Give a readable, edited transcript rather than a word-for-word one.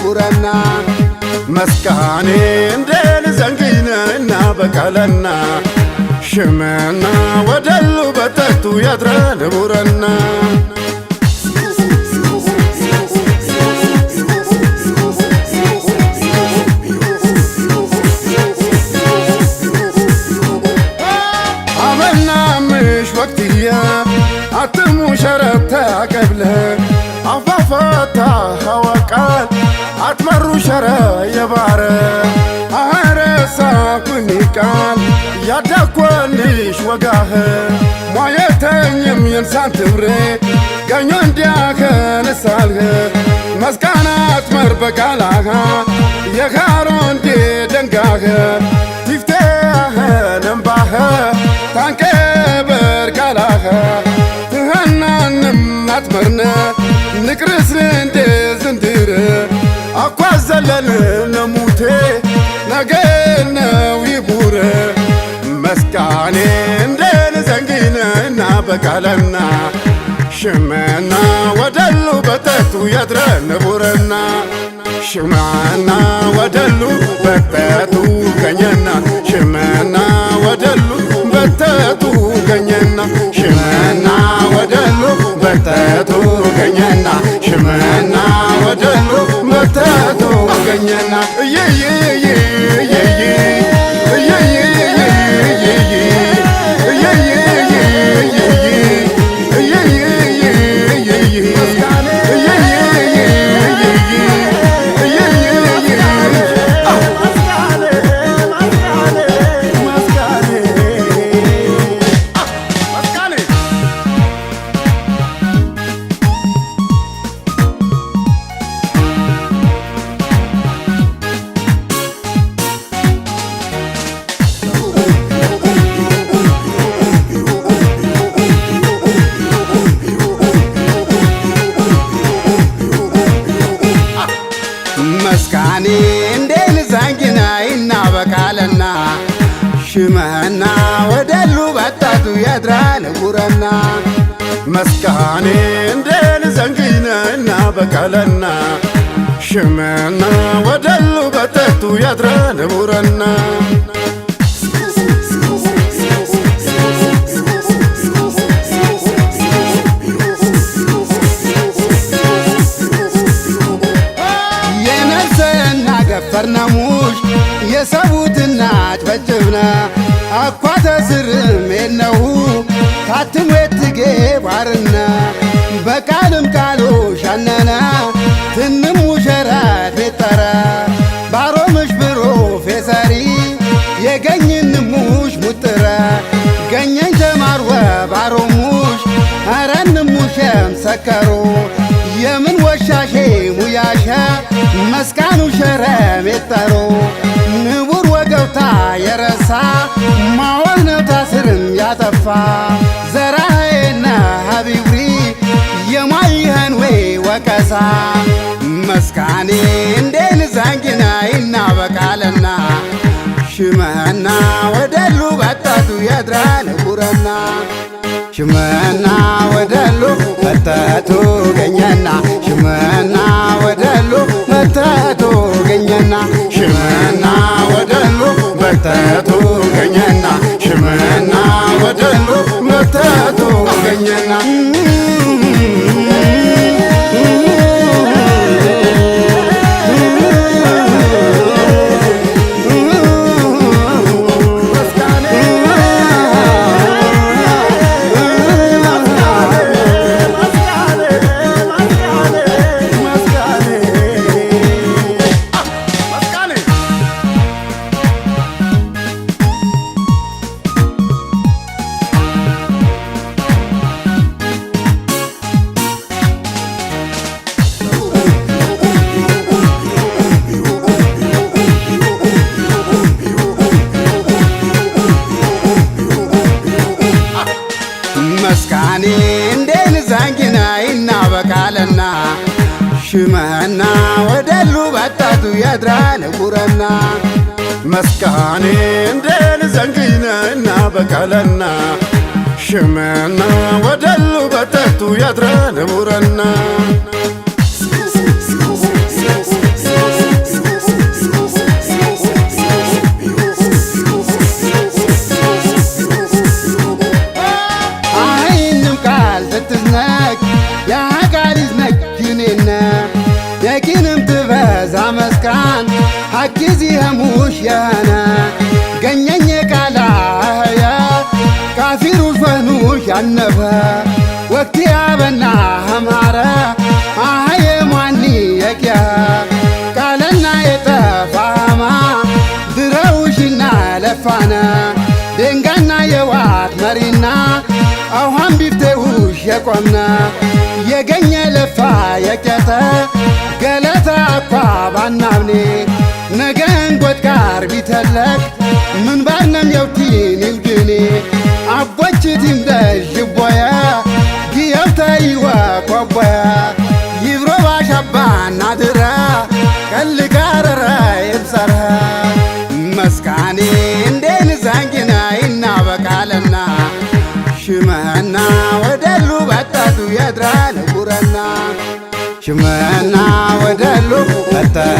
ንቡረና መስካኔ እንደን ዘንጊነና በቀለና ሽመና ወደሉ በተቱ ያድረ ንቡረና أتمو شربتا قبله أفافتا هواقال أتمرو شرا يباره أهرسا كوني قال يدكوانيش وقاه ما يتنيم ينسان توري قنيون دياخ نسالها مسكانا أتمر بقالاها يغارون دي دنقاه تفتاها نمباها تانكبر قالاها أتمرنا نكرس لندي زندير أقوازلن نموتي نقلنا ويبوري مسكاني ندين زنقينا إنا بقالنا شمعنا ودلو بتتو يدرى نبورنا شمعنا ودلو بتتو كنينا شمعنا ودلو بتتو كنينا شمعنا ودلو بتتو كنينا شمعنا ودلو بتتو كنينا مسكاني እንደን ዛንጊና ኢና በቃለና ሽመና ወደሉ በጣቱ ያድራ ንቡረና መስካኔ እንደን ዛንጊና ኢና በቃለና ሽመና ወደሉ በጣቱ ያድራ ንቡረና فرنموش يسابوتنا تبجبنا أقوات سرم إنه تاتم ويتجيب عرنا بكالم كالوش عننا تنمو شرات بترى بارو مش برو في ساري يجنن نموش مترى جنن جمار وبارو موش هرن موشم سكرو يمن وشاشي وياشا مسكانو شرم يترو نور وقوتا يرسا معوانو تاسرم ياتفا زراهينا حبيبري يمايهن وي وكسا مسكاني اندين زانجنا إنا بقالنا شمعنا ودلو بطاتو يدرى نبورنا شمعنا ودلو بطاتو غنينا شمعنا ودلو بطاتو غنينا شمعنا ودلو بطاتو غنينا شمعنا ودلو بطاتو غنينا መስካኔ እንደን ዛንጊና ኢና በቃለና ሽመና ወደሉ በጣቱ ያድራ ንቡረና መስካኔ እንደን ዛንጊና ኢና በቃለና ሽመና ወደሉ በጣቱ ያድራ ንቡረና መስካን ሐኪዚ ህሙሽ ያነ ገኘኝ ቃላያ ካፊሩ ፈኑሽ ያነፈ ወቅት ያበና ሐማረ አየ ማኒ የቂያ ቃለና የጠፋማ ድረውሽና ለፋነ ደንጋና የዋት መሪና አውሃም ቢፍቴውሽ የቆምነ የገኘ ለፋ የቄተ ገለታ እኳ ባናብኔ ነገን ጎትቃር ቢተለቅ ምን ባርነም የውቲን ይልግኔ አቦችቲም ደዥቦያ ጊየውተይወ ኮቦያ ይብሮ ባሻባና ድረ ከልጋረረ የብሰረ መስካኔ እንዴን ዛንጊና ይናበቃለና ሽመና ወደሉ በጣቱ የድራ ንጉረና ሽመና ወደሉ በጣቱ